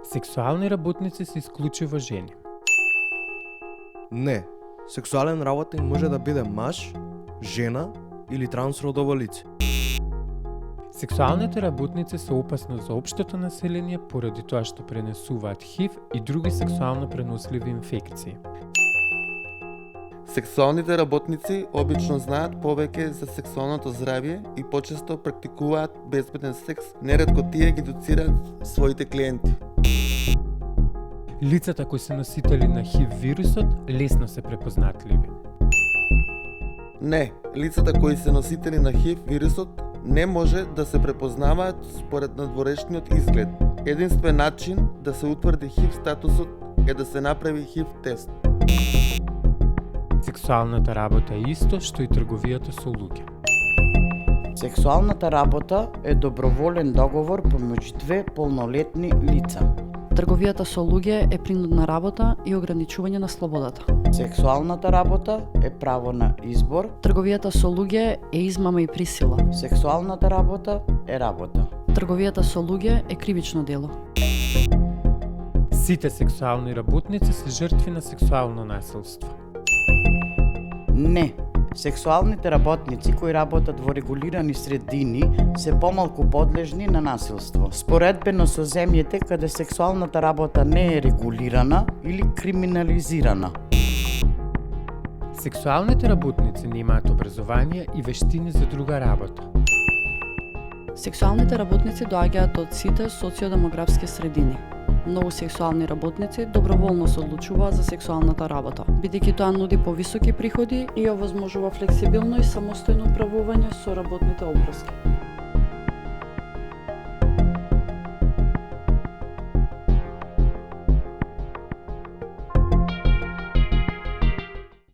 Сексуални работници се исклучува жени. Не, сексуален работник може да биде маж, жена или трансродово лице. Сексуалните работници се опасни за општото население поради тоа што пренесуваат ХИВ и други сексуално преносливи инфекции. Сексуалните работници обично знаат повеќе за сексуалното здравје и почесто практикуваат безбеден секс, неретко тие ги доцираат своите клиенти. Лицата кои се носители на ХИВ вирусот лесно се препознатливи. Не, лицата кои се носители на ХИВ вирусот не може да се препознаваат според надворешниот изглед. Единствен начин да се утврди ХИВ статусот е да се направи ХИВ тест. Сексуалната работа е исто што и трговијата со луѓе. Сексуалната работа е доброволен договор помеѓу две полнолетни лица. Трговијата со луѓе е принудна работа и ограничување на слободата. Сексуалната работа е право на избор. Трговијата со луѓе е измама и присила. Сексуалната работа е работа. Трговијата со луѓе е кривично дело. Сите сексуални работници се жртви на сексуално насилство. Не, сексуалните работници кои работат во регулирани средини се помалку подлежни на насилство. Споредбено со земјите каде сексуалната работа не е регулирана или криминализирана. Сексуалните работници не имаат образование и вештини за друга работа. Сексуалните работници доаѓаат од сите социодемографски средини. Многу сексуални работници доброволно се одлучуваат за сексуалната работа, бидејќи тоа нуди повисоки приходи и овозможува флексибилно и самостојно управување со работните обврски.